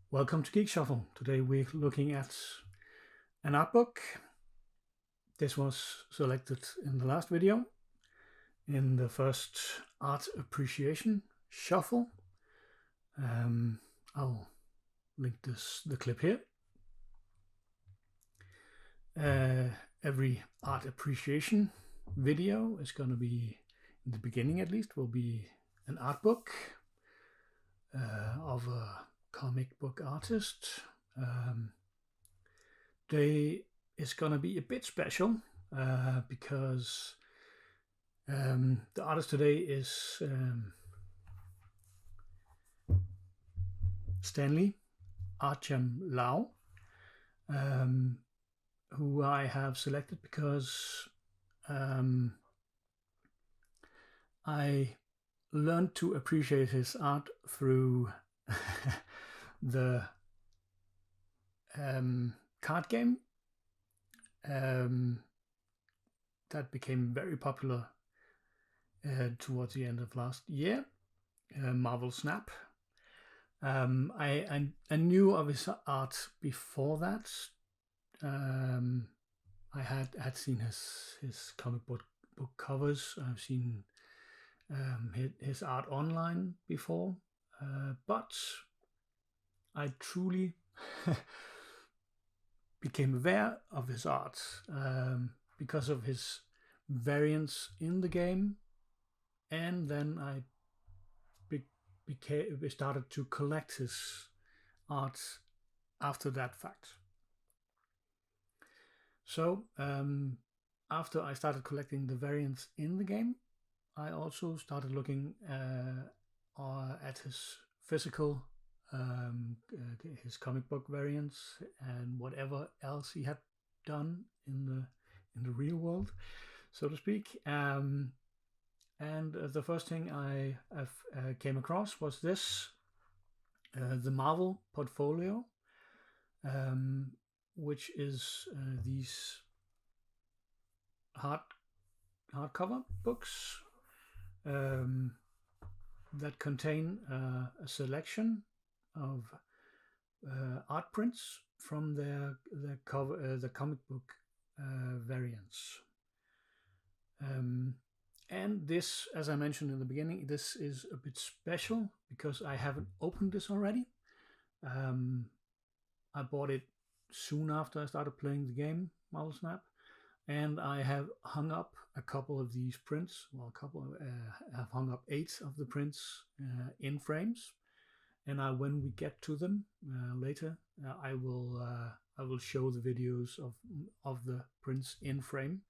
Welcome to Geek Shuffle. Today we're looking at an art book. This was selected in the last video, in the first art appreciation shuffle. I'll link the clip here. Every art appreciation video is going to be, in the beginning at least, will be an art book of a comic book artist. Today is gonna be a bit special because the artist today is Stanley ARTGERM, who I have selected because I learned to appreciate his art through the card game that became very popular towards the end of last year, Marvel Snap. I knew of his art before that. I had seen his comic book covers. I've seen his art online before, but I truly became aware of his art because of his variants in the game, and then I started to collect his art after that fact. So after I started collecting the variants in the game, I also started looking at his physical, his comic book variants and whatever else he had done in the real world, so to speak. And the first thing I came across was this, the Marvel Portfolio, which is these hardcover books that contain a selection of art prints from the comic book variants. And this, as I mentioned in the beginning, this is a bit special because I haven't opened this already. I bought it soon after I started playing the game Marvel Snap, and I have hung up a couple of these prints. Well, I've hung up 8 of the prints in frames, and when we get to them later, I will show the videos of the prints in frame.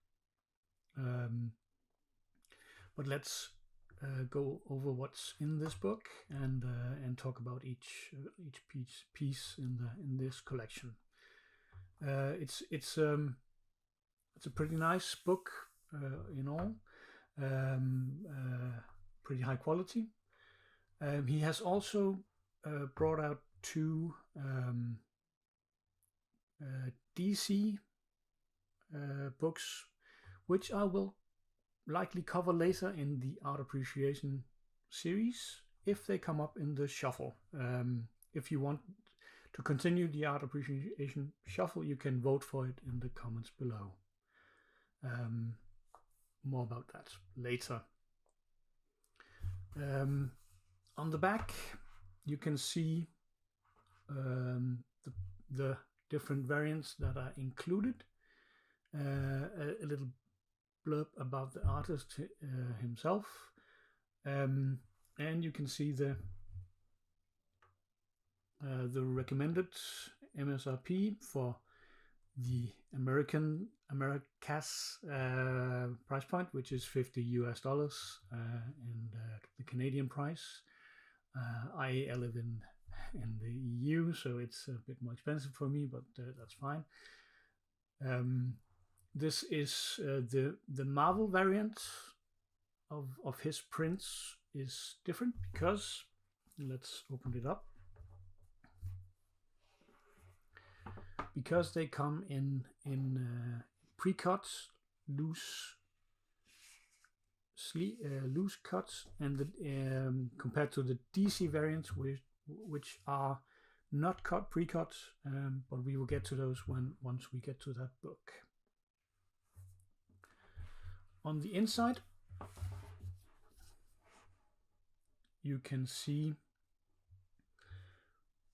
But let's go over what's in this book and talk about each piece in this collection. It's a pretty nice book in all, pretty high quality. He has also brought out 2 DC books, which I will likely cover later in the art appreciation series if they come up in the shuffle. If you want to continue the art appreciation shuffle, you can vote for it in the comments below. More about that later. On the back you can see the different variants that are included, a little blurb about the artist himself, and you can see the recommended MSRP for the America's price point, which is $50 US, and the Canadian price. I live in the EU, so it's a bit more expensive for me, but that's fine. This is the Marvel variant of his prints is different because, let's open it up, because they come in pre-cut loose cuts, and compared to the DC variants, which are not pre-cut, but we will get to those once we get to that book. On the inside, you can see,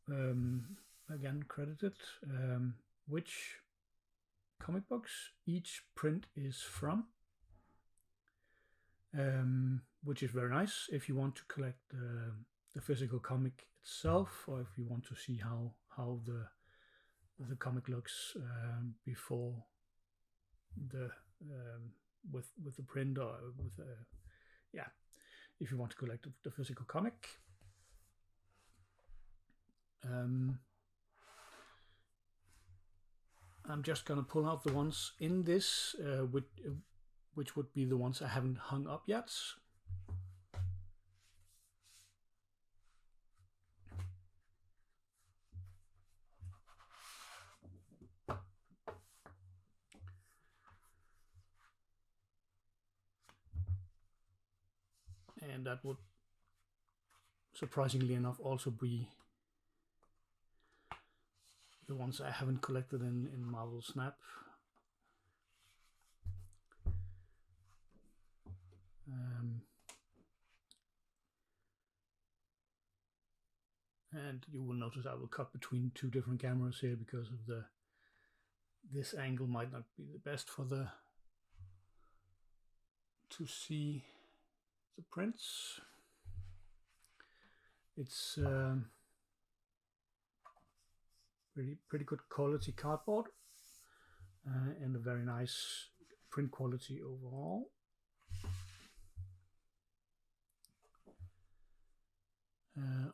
again credited, which comic books each print is from, which is very nice if you want to collect the physical comic itself, or if you want to see how the comic looks before the with the print, or with if you want to collect the physical comic. I'm just gonna pull out the ones in this, which would be the ones I haven't hung up yet. And that would, surprisingly enough, also be the ones I haven't collected in Marvel Snap. And you will notice I will cut between two different cameras here because of this angle might not be the best for to see the prints. It's pretty good quality cardboard, and a very nice print quality overall.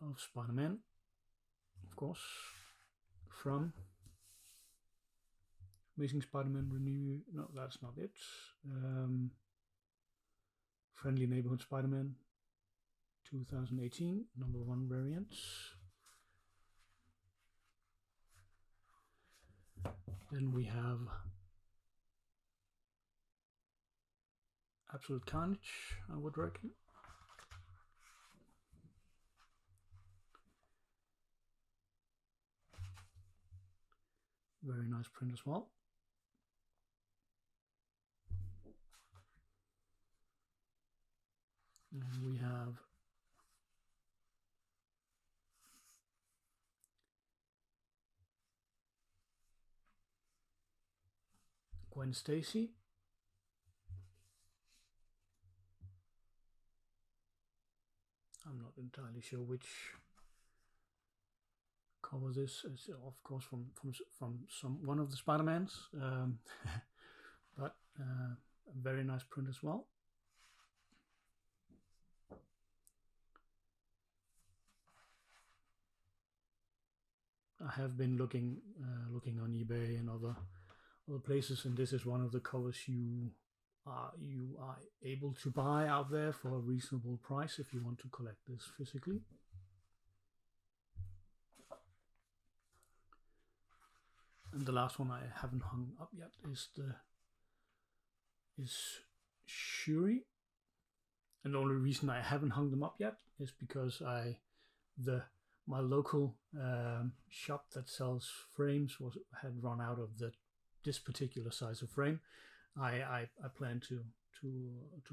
Of Spider-Man, of course, from Amazing Spider-Man Renew. No, that's not it. Friendly Neighborhood Spider-Man 2018, #1 variants. Then we have Absolute Carnage, I would reckon. Very nice print as well. And we have Gwen Stacy. I'm not entirely sure which cover this is, of course, from one of the Spider-Mans, but a very nice print as well. I have been looking on eBay and other places, and this is one of the covers you are able to buy out there for a reasonable price if you want to collect this physically. And the last one I haven't hung up yet is Shuri. And the only reason I haven't hung them up yet is because my local shop that sells frames had run out of this particular size of frame. I plan to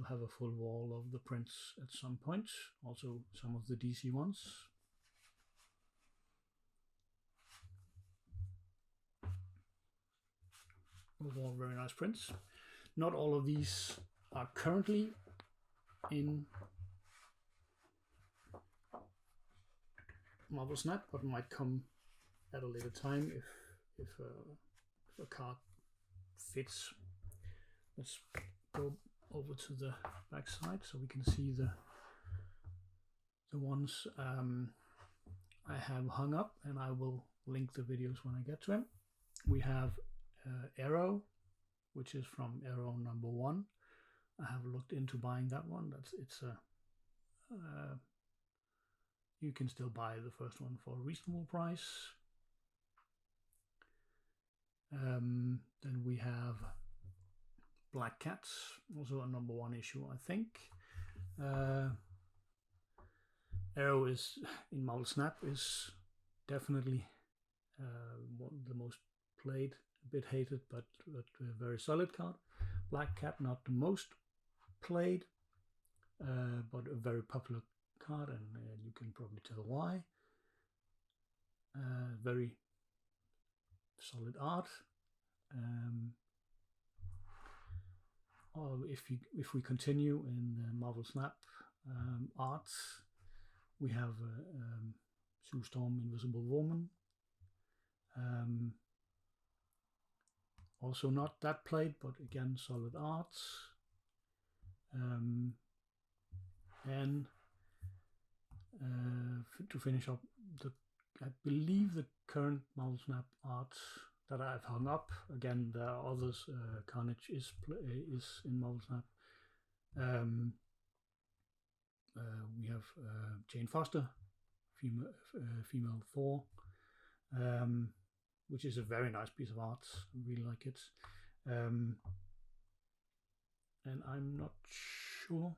have a full wall of the prints at some point, also some of the DC ones. Overall, very nice prints. Not all of these are currently in Marvel Snap, but might come at a later time if a card fits. Let's go over to the back side so we can see the ones I have hung up, and I will link the videos when I get to them. We have Arrow, which is from Arrow #1. I have looked into buying that one. You can still buy the first one for a reasonable price. Then we have Black Cat, also a #1 issue, I think. Arrow is in Marvel Snap is definitely one of the most played, a bit hated, but a very solid card. Black Cat, not the most played, but a very popular card, and you can probably tell why. Very solid art. Or if we continue in Marvel Snap arts, we have Sue Storm, Invisible Woman. Also not that played, but again solid arts. And to finish up, I believe the current Marvel Snap arts that I've hung up. Again, there are others. Carnage is in Marvel Snap. We have Jane Foster, female Thor, which is a very nice piece of art. I really like it. And I'm not sure.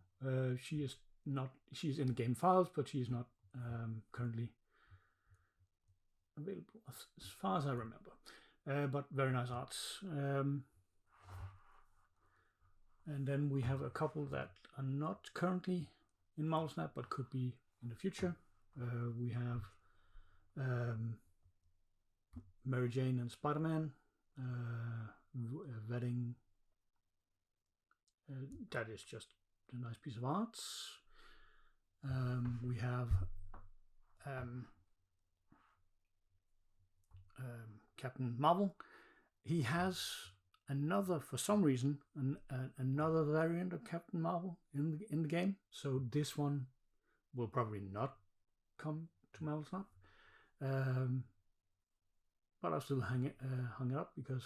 She's in the game files, but she is not currently available as far as I remember. But very nice arts. And then we have a couple that are not currently in Marvel Snap, but could be in the future. We have Mary Jane and Spider-Man, wedding. That is just a nice piece of art. We have Captain Marvel. He has for some reason, another variant of Captain Marvel in the game. So this one will probably not come to Marvel Snap. But I'll still hung it up because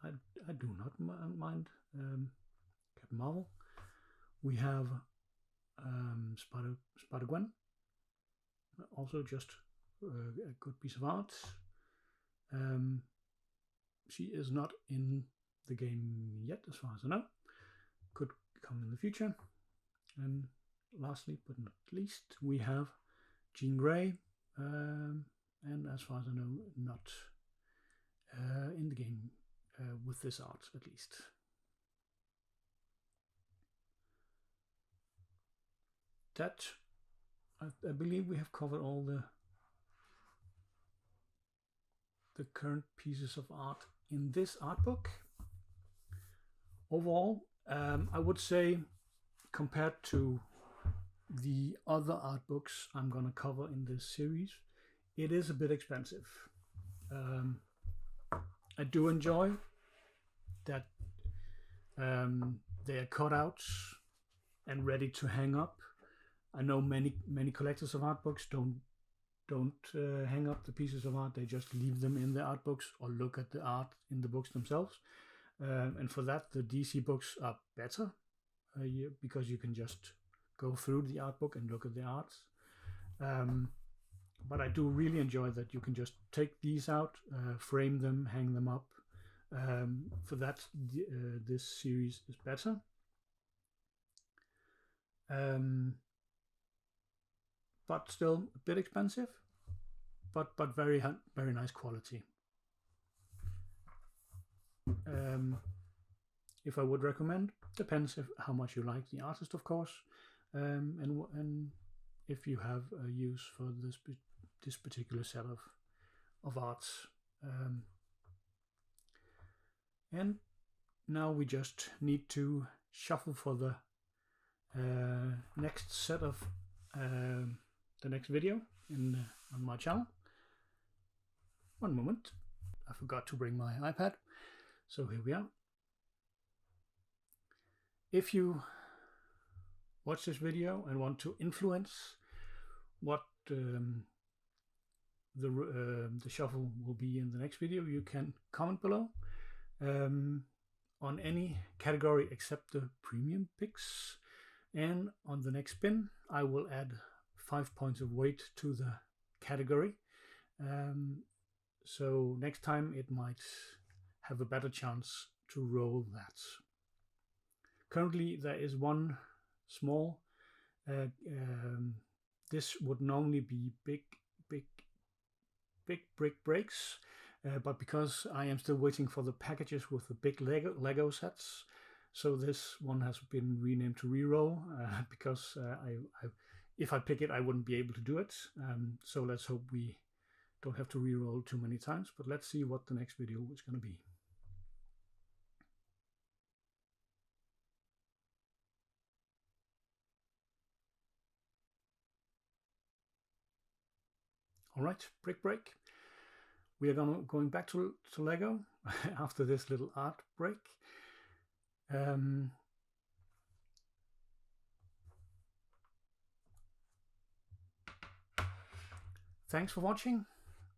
I do not mind Captain Marvel. We have Spider-Gwen, also just a good piece of art. She is not in the game yet, as far as I know. Could come in the future. And lastly, but not least, we have Jean Grey, and as far as I know, not in the game with this art, at least. That I believe we have covered all the current pieces of art in this art book. Overall, I would say, compared to the other art books I'm going to cover in this series, it is a bit expensive. I do enjoy that they are cut out and ready to hang up. I know many collectors of art books don't hang up the pieces of art. They just leave them in the art books or look at the art in the books themselves. And for that, the DC books are better because you can just go through the art book and look at the arts. But I do really enjoy that you can just take these out, frame them, hang them up. For that, this series is better. But still a bit expensive, but very nice quality. If I would recommend, depends how much you like the artist, of course, and if you have a use for this particular set of arts. And now we just need to shuffle for the next set of the next video on my channel. One moment, I forgot to bring my iPad, so here we are. If you watch this video and want to influence what the shuffle will be in the next video, you can comment below on any category except the premium picks, and on the next spin I will add 5 points of weight to the category, so next time it might have a better chance to roll that. Currently there is one small, this would normally be big big brick breaks, but because I am still waiting for the packages with the big Lego sets, so this one has been renamed to Reroll because if I pick it, I wouldn't be able to do it. So let's hope we don't have to reroll too many times, but let's see what the next video is going to be. All right, brick break. We are going back to Lego after this little art break. Thanks for watching.